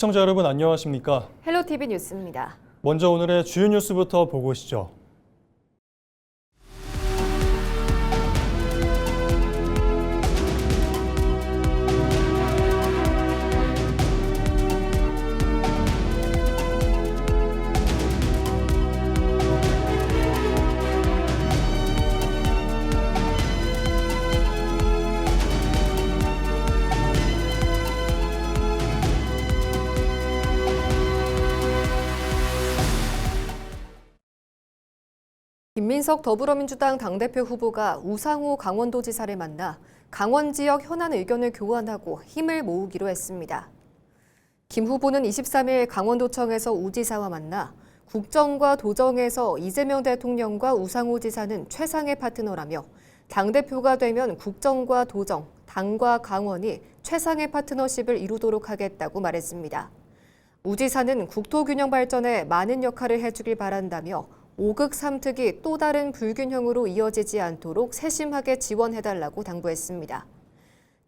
시청자 여러분 안녕하십니까? 헬로티비 뉴스입니다. 먼저 오늘의 주요 뉴스부터 보고 오시죠. 김민석 더불어민주당 당대표 후보가 우상호 강원도지사를 만나 강원 지역 현안 의견을 교환하고 힘을 모으기로 했습니다. 김 후보는 23일 강원도청에서 우 지사와 만나 국정과 도정에서 이재명 대통령과 우상호 지사는 최상의 파트너라며 당대표가 되면 국정과 도정, 당과 강원이 최상의 파트너십을 이루도록 하겠다고 말했습니다. 우 지사는 국토균형 발전에 많은 역할을 해주길 바란다며 5극 3특이 또 다른 불균형으로 이어지지 않도록 세심하게 지원해달라고 당부했습니다.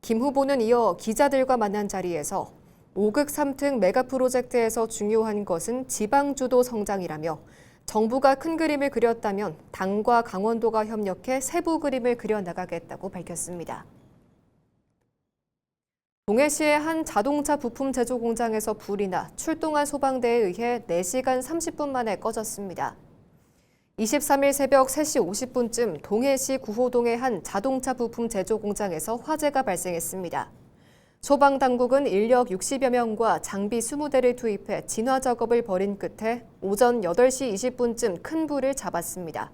김 후보는 이어 기자들과 만난 자리에서 5극 3특 메가 프로젝트에서 중요한 것은 지방주도 성장이라며 정부가 큰 그림을 그렸다면 당과 강원도가 협력해 세부 그림을 그려나가겠다고 밝혔습니다. 동해시의 한 자동차 부품 제조 공장에서 불이 나 출동한 소방대에 의해 4시간 30분 만에 꺼졌습니다. 23일 새벽 3시 50분쯤 동해시 구호동의 한 자동차 부품 제조 공장에서 화재가 발생했습니다. 소방당국은 인력 60여 명과 장비 20대를 투입해 진화 작업을 벌인 끝에 오전 8시 20분쯤 큰 불을 잡았습니다.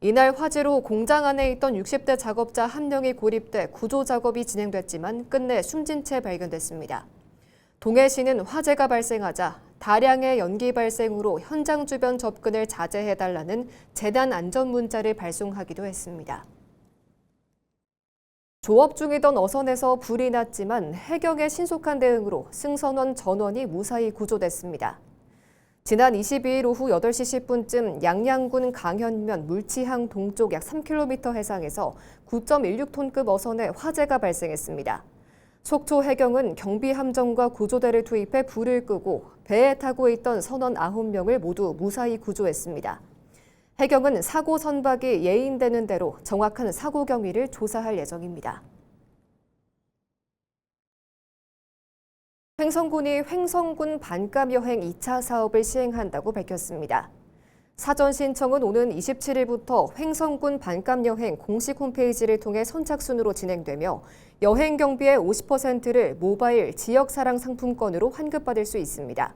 이날 화재로 공장 안에 있던 60대 작업자 1명이 고립돼 구조 작업이 진행됐지만 끝내 숨진 채 발견됐습니다. 동해시는 화재가 발생하자 다량의 연기 발생으로 현장 주변 접근을 자제해달라는 재난 안전 문자를 발송하기도 했습니다. 조업 중이던 어선에서 불이 났지만 해경의 신속한 대응으로 승선원 전원이 무사히 구조됐습니다. 지난 22일 오후 8시 10분쯤 양양군 강현면 물치항 동쪽 약 3km 해상에서 9.16톤급 어선에 화재가 발생했습니다. 속초 해경은 경비함정과 구조대를 투입해 불을 끄고 배에 타고 있던 선원 9명을 모두 무사히 구조했습니다. 해경은 사고 선박이 예인되는 대로 정확한 사고 경위를 조사할 예정입니다. 횡성군이 횡성군 반감 여행 2차 사업을 시행한다고 밝혔습니다. 사전 신청은 오는 27일부터 횡성군 반감 여행 공식 홈페이지를 통해 선착순으로 진행되며 여행 경비의 50%를 모바일 지역사랑 상품권으로 환급받을 수 있습니다.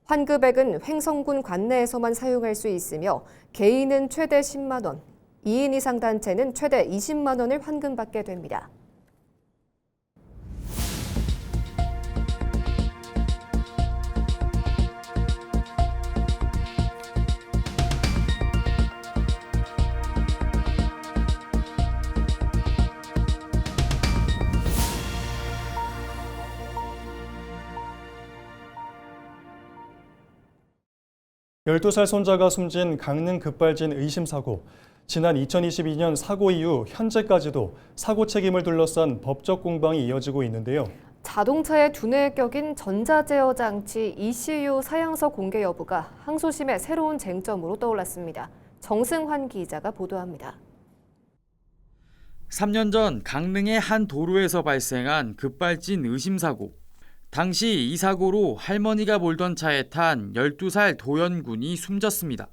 환급액은 횡성군 관내에서만 사용할 수 있으며 개인은 최대 10만 원, 2인 이상 단체는 최대 20만 원을 환급받게 됩니다. 열두 살 손자가 숨진 강릉 급발진 의심 사고. 지난 2022년 사고 이후 현재까지도 사고 책임을 둘러싼 법적 공방이 이어지고 있는데요. 자동차의 두뇌에 껴긴 전자제어 장치 ECU 사양서 공개 여부가 항소심의 새로운 쟁점으로 떠올랐습니다. 정승환 기자가 보도합니다. 3년 전 강릉의 한 도로에서 발생한 급발진 의심 사고. 당시 이 사고로 할머니가 몰던 차에 탄 12살 도연군이 숨졌습니다.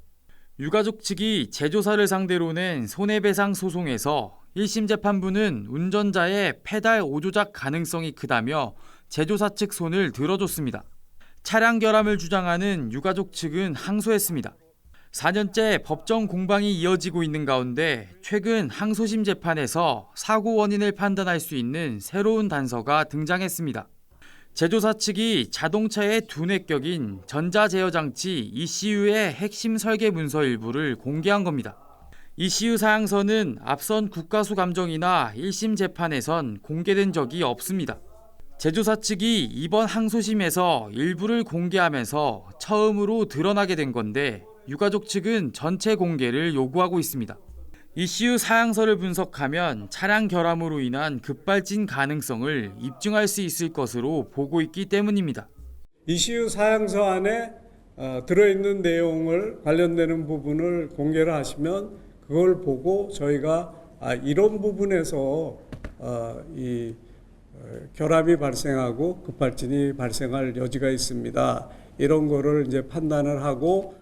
유가족 측이 제조사를 상대로 낸 손해배상 소송에서 1심 재판부는 운전자의 페달 오조작 가능성이 크다며 제조사 측 손을 들어줬습니다. 차량 결함을 주장하는 유가족 측은 항소했습니다. 4년째 법정 공방이 이어지고 있는 가운데 최근 항소심 재판에서 사고 원인을 판단할 수 있는 새로운 단서가 등장했습니다. 제조사 측이 자동차의 두뇌 격인 전자제어 장치 ECU의 핵심 설계 문서 일부를 공개한 겁니다. ECU 사양서는 앞선 국가수감정이나 1심 재판에선 공개된 적이 없습니다. 제조사 측이 이번 항소심에서 일부를 공개하면서 처음으로 드러나게 된 건데 유가족 측은 전체 공개를 요구하고 있습니다. ECU 사양서를 분석하면 차량 결함으로 인한 급발진 가능성을 입증할 수 있을 것으로 보고 있기 때문입니다. 이슈 사양서 안에 들어있는 내용을 관련되는 부분을 공개를 하시면 그걸 보고 저희가 이런 부분에서 결함이 발생하고 급발진이 발생할 여지가 있습니다. 이런 거를 이제 판단을 하고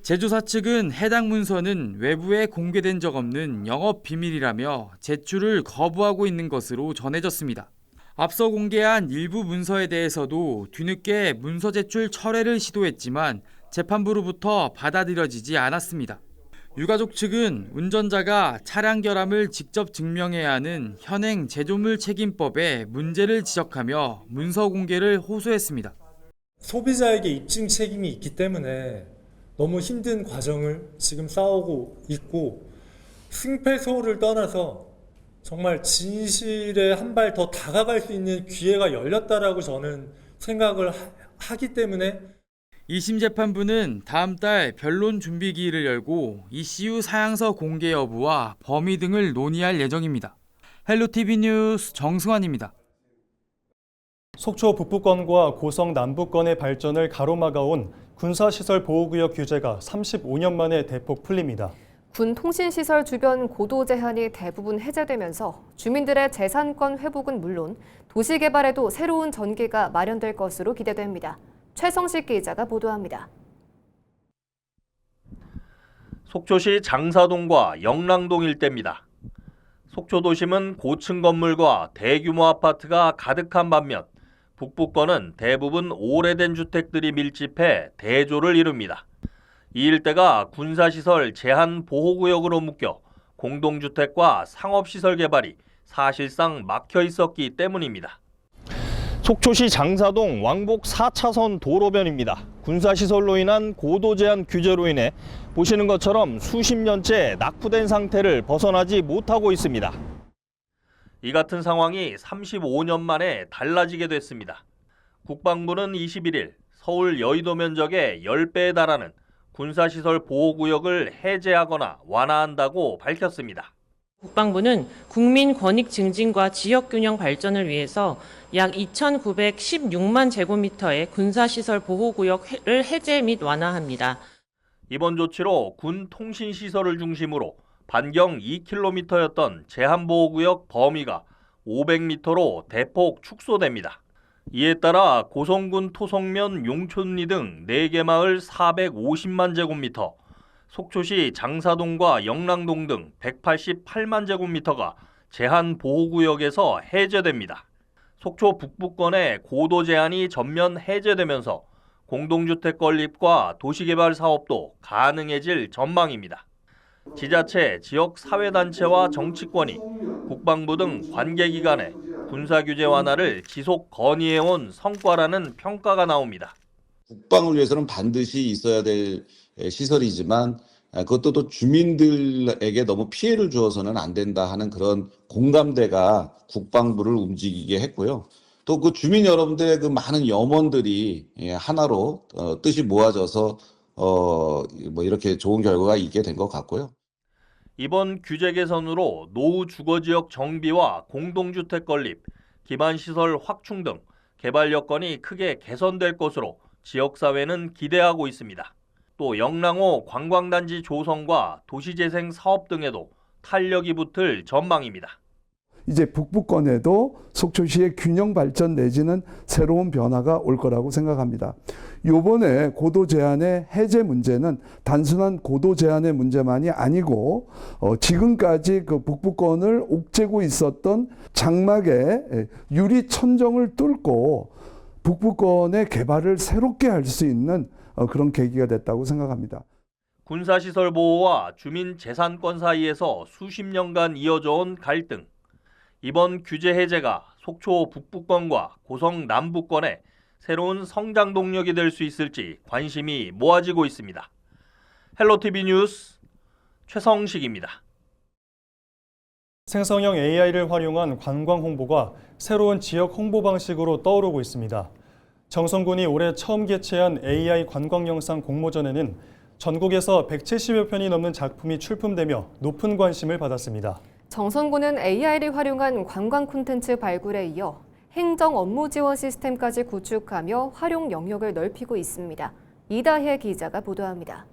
제조사 측은 해당 문서는 외부에 공개된 적 없는 영업 비밀이라며 제출을 거부하고 있는 것으로 전해졌습니다. 앞서 공개한 일부 문서에 대해서도 뒤늦게 문서 제출 철회를 시도했지만 재판부로부터 받아들여지지 않았습니다. 유가족 측은 운전자가 차량 결함을 직접 증명해야 하는 현행 제조물 책임법에 문제를 지적하며 문서 공개를 호소했습니다. 소비자에게 입증 책임이 있기 때문에 너무 힘든 과정을 지금 싸우고 있고 승패소를 떠나서 정말 진실에 한 발 더 다가갈 수 있는 기회가 열렸다라고 저는 생각을 하기 때문에 2심 재판부는 다음 달 변론 준비기일을 열고 이슈 사양서 공개 여부와 범위 등을 논의할 예정입니다. 헬로티비 뉴스 정승환입니다. 속초 북부권과 고성 남부권의 발전을 가로막아온 군사시설 보호구역 규제가 35년 만에 대폭 풀립니다. 군 통신시설 주변 고도 제한이 대부분 해제되면서 주민들의 재산권 회복은 물론 도시 개발에도 새로운 전기가 마련될 것으로 기대됩니다. 최성식 기자가 보도합니다. 속초시 장사동과 영랑동 일대입니다. 속초도심은 고층 건물과 대규모 아파트가 가득한 반면 북부권은 대부분 오래된 주택들이 밀집해 대조를 이룹니다. 이 일대가 군사시설 제한 보호구역으로 묶여 공동주택과 상업시설 개발이 사실상 막혀 있었기 때문입니다. 속초시 장사동 왕복 4차선 도로변입니다. 군사시설로 인한 고도 제한 규제로 인해 보시는 것처럼 수십 년째 낙후된 상태를 벗어나지 못하고 있습니다. 이 같은 상황이 35년 만에 달라지게 됐습니다. 국방부는 21일 서울 여의도 면적의 10배에 달하는 군사시설 보호구역을 해제하거나 완화한다고 밝혔습니다. 국방부는 국민 권익 증진과 지역균형 발전을 위해서 약 2,916만 제곱미터의 군사시설 보호구역을 해제 및 완화합니다. 이번 조치로 군 통신시설을 중심으로 반경 2km였던 제한보호구역 범위가 500m로 대폭 축소됩니다. 이에 따라 고성군 토성면 용촌리 등 4개 마을 450만 제곱미터, 속초시 장사동과 영랑동 등 188만 제곱미터가 제한보호구역에서 해제됩니다. 속초 북부권의 고도 제한이 전면 해제되면서 공동주택 건립과 도시개발 사업도 가능해질 전망입니다. 지자체, 지역사회단체와 정치권이 국방부 등 관계기관에 군사규제 완화를 지속 건의해온 성과라는 평가가 나옵니다. 국방을 위해서는 반드시 있어야 될 시설이지만 그것도 또 주민들에게 너무 피해를 주어서는 안 된다 하는 그런 공감대가 국방부를 움직이게 했고요. 또 그 주민 여러분들의 그 많은 염원들이 하나로 뜻이 모아져서 뭐 이렇게 좋은 결과가 있게 된 것 같고요. 이번 규제 개선으로 노후 주거지역 정비와 공동주택 건립, 기반시설 확충 등 개발 여건이 크게 개선될 것으로 지역사회는 기대하고 있습니다. 또 영랑호 관광단지 조성과 도시재생 사업 등에도 탄력이 붙을 전망입니다. 이제 북부권에도 속초시의 균형 발전 내지는 새로운 변화가 올 거라고 생각합니다. 요번에 고도 제한의 해제 문제는 단순한 고도 제한의 문제만이 아니고 지금까지 그 북부권을 옥죄고 있었던 장막의 유리 천정을 뚫고 북부권의 개발을 새롭게 할 수 있는 그런 계기가 됐다고 생각합니다. 군사시설 보호와 주민 재산권 사이에서 수십 년간 이어져 온 갈등. 이번 규제 해제가 속초 북부권과 고성 남부권에 새로운 성장 동력이 될 수 있을지 관심이 모아지고 있습니다. 헬로티비 뉴스 최성식입니다. 생성형 AI를 활용한 관광 홍보가 새로운 지역 홍보 방식으로 떠오르고 있습니다. 정성군이 올해 처음 개최한 AI 관광 영상 공모전에는 전국에서 170여 편이 넘는 작품이 출품되며 높은 관심을 받았습니다. 정선군은 AI를 활용한 관광 콘텐츠 발굴에 이어 행정 업무 지원 시스템까지 구축하며 활용 영역을 넓히고 있습니다. 이다혜 기자가 보도합니다.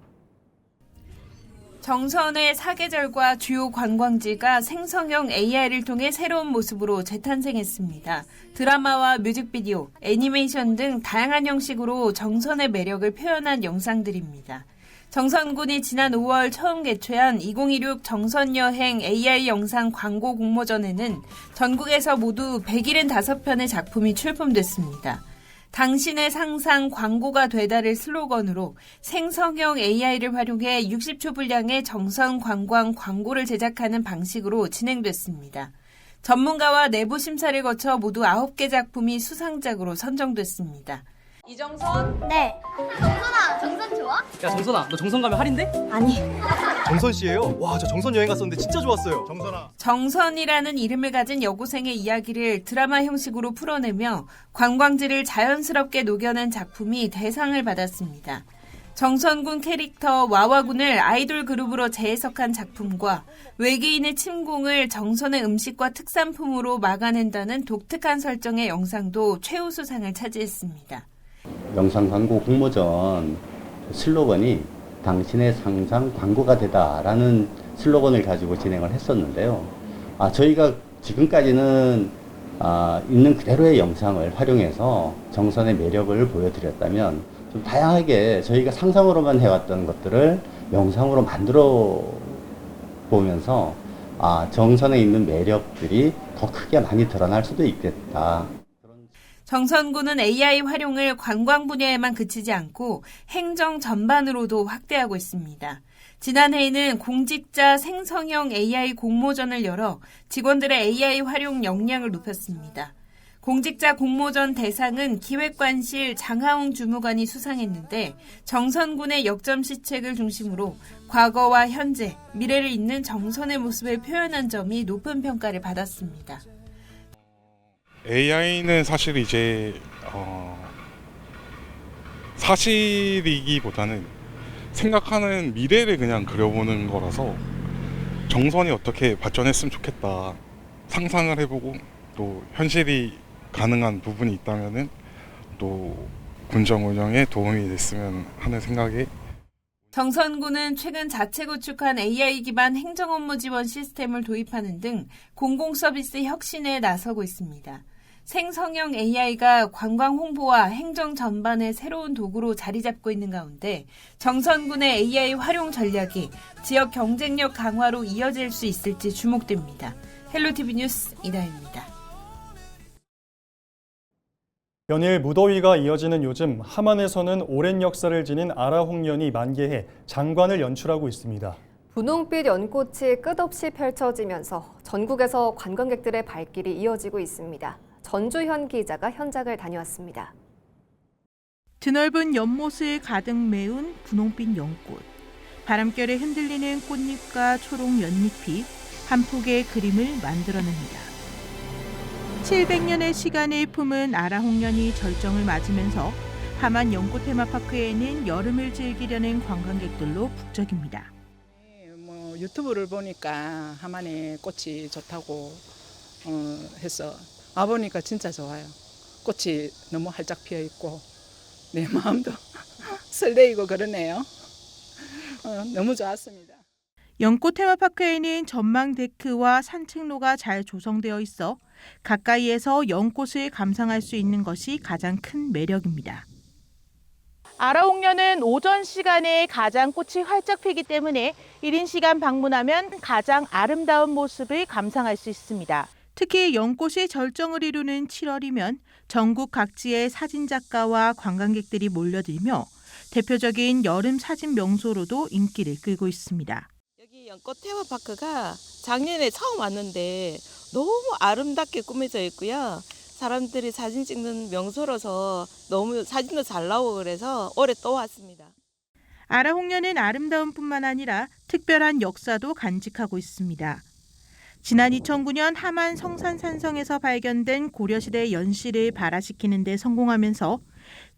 정선의 사계절과 주요 관광지가 생성형 AI를 통해 새로운 모습으로 재탄생했습니다. 드라마와 뮤직비디오, 애니메이션 등 다양한 형식으로 정선의 매력을 표현한 영상들입니다. 정선군이 지난 5월 처음 개최한 2016 정선여행 AI 영상 광고 공모전에는 전국에서 모두 175편의 작품이 출품됐습니다. 당신의 상상 광고가 되다를 슬로건으로 생성형 AI를 활용해 60초 분량의 정선 관광 광고를 제작하는 방식으로 진행됐습니다. 전문가와 내부 심사를 거쳐 모두 9개 작품이 수상작으로 선정됐습니다. 이정선? 네. 정선아, 정선 좋아? 야 정선아, 너 정선 가면 할인돼? 아니. 정선 씨예요? 와, 저 정선 여행 갔었는데 진짜 좋았어요. 정선아. 정선이라는 이름을 가진 여고생의 이야기를 드라마 형식으로 풀어내며 관광지를 자연스럽게 녹여낸 작품이 대상을 받았습니다. 정선군 캐릭터 와와군을 아이돌 그룹으로 재해석한 작품과 외계인의 침공을 정선의 음식과 특산품으로 막아낸다는 독특한 설정의 영상도 최우수상을 차지했습니다. 영상 광고 공모전 슬로건이 당신의 상상 광고가 되다라는 슬로건을 가지고 진행을 했었는데요. 저희가 지금까지는 있는 그대로의 영상을 활용해서 정선의 매력을 보여드렸다면 좀 다양하게 저희가 상상으로만 해왔던 것들을 영상으로 만들어 보면서 정선에 있는 매력들이 더 크게 많이 드러날 수도 있겠다. 정선군은 AI 활용을 관광 분야에만 그치지 않고 행정 전반으로도 확대하고 있습니다. 지난해에는 공직자 생성형 AI 공모전을 열어 직원들의 AI 활용 역량을 높였습니다. 공직자 공모전 대상은 기획관실 장하웅 주무관이 수상했는데 정선군의 역점 시책을 중심으로 과거와 현재, 미래를 잇는 정선의 모습을 표현한 점이 높은 평가를 받았습니다. AI는 사실 이제 사실이기보다는 생각하는 미래를 그냥 그려보는 거라서 정선이 어떻게 발전했으면 좋겠다 상상을 해보고 또 현실이 가능한 부분이 있다면은 또 군정 운영에 도움이 됐으면 하는 생각에 정선군은 최근 자체 구축한 AI 기반 행정 업무 지원 시스템을 도입하는 등 공공 서비스 혁신에 나서고 있습니다. 생성형 AI가 관광 홍보와 행정 전반의 새로운 도구로 자리 잡고 있는 가운데 정선군의 AI 활용 전략이 지역 경쟁력 강화로 이어질 수 있을지 주목됩니다. 헬로티비 뉴스 이다혜입니다. 연일 무더위가 이어지는 요즘 함안에서는 오랜 역사를 지닌 아라홍련이 만개해 장관을 연출하고 있습니다. 분홍빛 연꽃이 끝없이 펼쳐지면서 전국에서 관광객들의 발길이 이어지고 있습니다. 전주현 기자가 현장을 다녀왔습니다. 드넓은 연못을 가득 메운 분홍빛 연꽃. 바람결에 흔들리는 꽃잎과 초록 연잎이 한 폭의 그림을 만들어냅니다. 700년의 시간을 품은 아라홍련이 절정을 맞으면서 함안 연꽃 테마파크에는 여름을 즐기려는 관광객들로 북적입니다. 유튜브를 보니까 함안에 꽃이 좋다고 해서 와보니까 진짜 좋아요. 꽃이 너무 활짝 피어 있고 내 마음도 설레이고 그러네요. 너무 좋았습니다. 연꽃 테마파크에는 전망 데크와 산책로가 잘 조성되어 있어 가까이에서 연꽃을 감상할 수 있는 것이 가장 큰 매력입니다. 아라홍련은 오전 시간에 가장 꽃이 활짝 피기 때문에 이른 시간 방문하면 가장 아름다운 모습을 감상할 수 있습니다. 특히 연꽃이 절정을 이루는 7월이면 전국 각지의 사진작가와 관광객들이 몰려들며 대표적인 여름 사진 명소로도 인기를 끌고 있습니다. 여기 연꽃 테마파크가 작년에 처음 왔는데 너무 아름답게 꾸며져 있고요. 사람들이 사진 찍는 명소로서 너무 사진도 잘 나오고 그래서 올해 또 왔습니다. 아라홍련은 아름다움뿐만 아니라 특별한 역사도 간직하고 있습니다. 지난 2009년 함안 성산산성에서 발견된 고려시대 연실을 발화시키는 데 성공하면서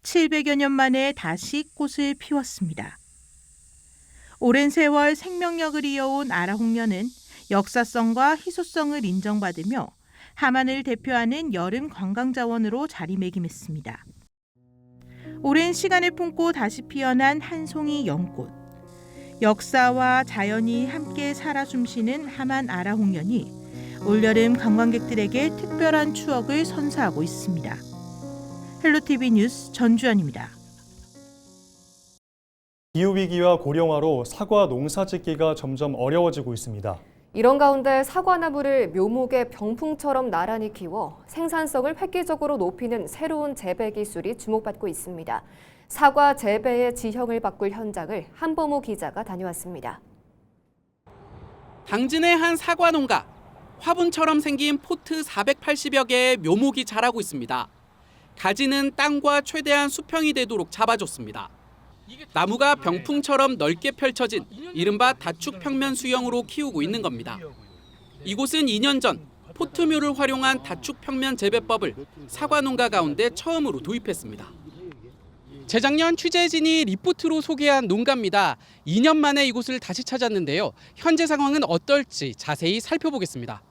700여 년 만에 다시 꽃을 피웠습니다. 오랜 세월 생명력을 이어온 아라홍련은 역사성과 희소성을 인정받으며 함안을 대표하는 여름 관광자원으로 자리매김했습니다. 오랜 시간을 품고 다시 피어난 한 송이 연꽃. 역사와 자연이 함께 살아 숨쉬는 함안 아라홍련이 올여름 관광객들에게 특별한 추억을 선사하고 있습니다. 헬로티비 뉴스 전주연입니다. 기후위기와 고령화로 사과 농사짓기가 점점 어려워지고 있습니다. 이런 가운데 사과나무를 묘목의 병풍처럼 나란히 키워 생산성을 획기적으로 높이는 새로운 재배 기술이 주목받고 있습니다. 사과 재배의 지형을 바꿀 현장을 한범호 기자가 다녀왔습니다. 당진의 한 사과 농가. 화분처럼 생긴 포트 480여 개의 묘목이 자라고 있습니다. 가지는 땅과 최대한 수평이 되도록 잡아줬습니다. 나무가 병풍처럼 넓게 펼쳐진 이른바 다축 평면 수형으로 키우고 있는 겁니다. 이곳은 2년 전 포트묘를 활용한 다축 평면 재배법을 사과 농가 가운데 처음으로 도입했습니다. 재작년 취재진이 리포트로 소개한 농가입니다. 2년 만에 이곳을 다시 찾았는데요. 현재 상황은 어떨지 자세히 살펴보겠습니다.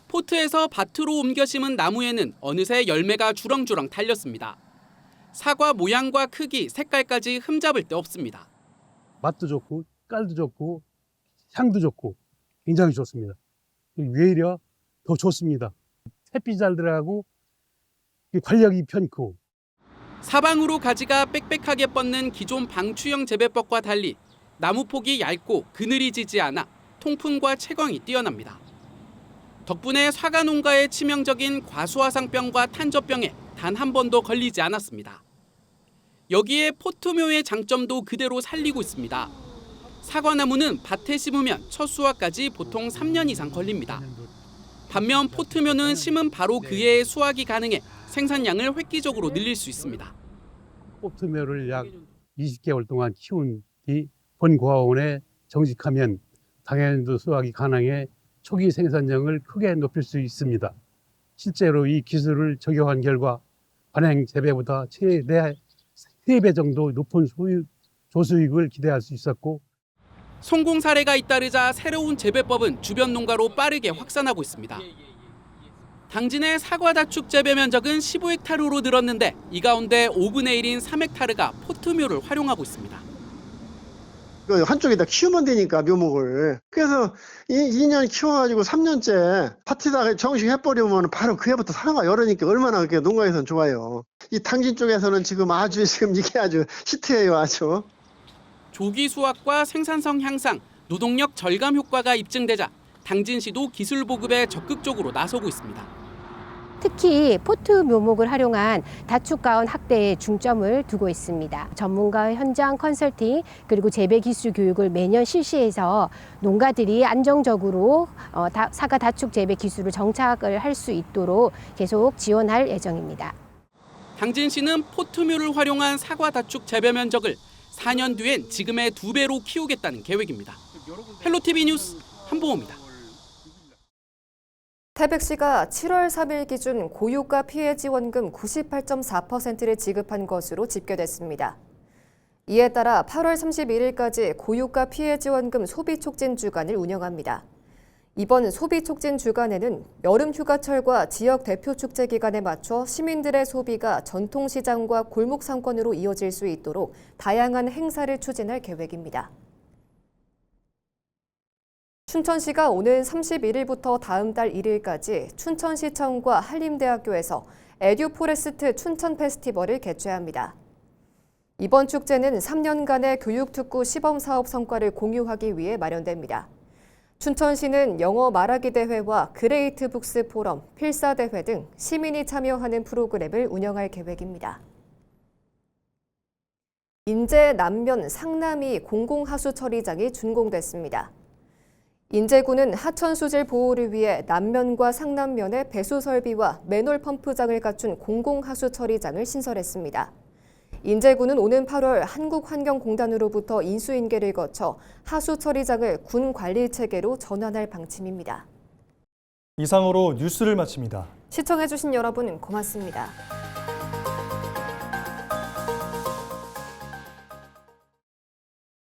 포트에서 밭으로 옮겨 심은 나무에는 어느새 열매가 주렁주렁 달렸습니다. 사과 모양과 크기, 색깔까지 흠잡을 데 없습니다. 맛도 좋고 깔도 좋고 향도 좋고 굉장히 좋습니다. 외려 더 좋습니다. 햇빛이 잘 들어가고 관력이 편있고. 사방으로 가지가 빽빽하게 뻗는 기존 방추형 재배법과 달리 나무 폭이 얇고 그늘이 지지 않아 통풍과 채광이 뛰어납니다. 덕분에 사과 농가의 치명적인 과수화상병과 탄저병에 단 한 번도 걸리지 않았습니다. 여기에 포트묘의 장점도 그대로 살리고 있습니다. 사과나무는 밭에 심으면 첫 수확까지 보통 3년 이상 걸립니다. 반면 포트묘는 심은 바로 그 해에 수확이 가능해 생산량을 획기적으로 늘릴 수 있습니다. 포트묘를 약 20개월 동안 키운 뒤 본고아원에 정식하면 당연도 수확이 가능해 초기 생산량을 크게 높일 수 있습니다. 실제로 이 기술을 적용한 결과 관행 재배보다 최대 3배 정도 높은 조수익을 기대할 수 있었고, 성공 사례가 잇따르자 새로운 재배법은 주변 농가로 빠르게 확산하고 있습니다. 당진의 사과 다축 재배 면적은 15헥타르로 늘었는데 이 가운데 5분의 1인 3헥타르가 포트묘를 활용하고 있습니다. 한쪽에다 키우면 되니까 묘목을. 그래서 2년 키워가지고 3년째 밭에다가 정식 해버리면 바로 그 해부터 사과가 열으니까 얼마나 그게 농가에서는 좋아요. 이 당진 쪽에서는 지금 이게 아주 히트예요, 아주. 조기 수확과 생산성 향상, 노동력 절감 효과가 입증되자 당진시도 기술 보급에 적극적으로 나서고 있습니다. 특히 포트 묘목을 활용한 다축가온 확대에 중점을 두고 있습니다. 전문가 현장 컨설팅 그리고 재배 기술 교육을 매년 실시해서 농가들이 안정적으로 사과 다축 재배 기술을 정착을 할 수 있도록 계속 지원할 예정입니다. 당진시는 포트묘를 활용한 사과 다축 재배 면적을 4년 뒤엔 지금의 2배로 키우겠다는 계획입니다. 헬로티비 뉴스 한보호입니다. 태백시가 7월 3일 기준 고유가 피해 지원금 98.4%를 지급한 것으로 집계됐습니다. 이에 따라 8월 31일까지 고유가 피해 지원금 소비 촉진 주간을 운영합니다. 이번 소비 촉진 주간에는 여름 휴가철과 지역 대표 축제 기간에 맞춰 시민들의 소비가 전통시장과 골목 상권으로 이어질 수 있도록 다양한 행사를 추진할 계획입니다. 춘천시가 오는 31일부터 다음 달 1일까지 춘천시청과 한림대학교에서 에듀포레스트 춘천 페스티벌을 개최합니다. 이번 축제는 3년간의 교육특구 시범사업 성과를 공유하기 위해 마련됩니다. 춘천시는 영어 말하기 대회와 그레이트 북스 포럼, 필사대회 등 시민이 참여하는 프로그램을 운영할 계획입니다. 인제 남면 상남이 공공하수 처리장이 준공됐습니다. 인제구는 하천 수질 보호를 위해 남면과 상남면에 배수 설비와 맨홀 펌프장을 갖춘 공공하수 처리장을 신설했습니다. 인제구는 오는 8월 한국환경공단으로부터 인수인계를 거쳐 하수 처리장을 군 관리 체계로 전환할 방침입니다. 이상으로 뉴스를 마칩니다. 시청해주신 여러분 고맙습니다.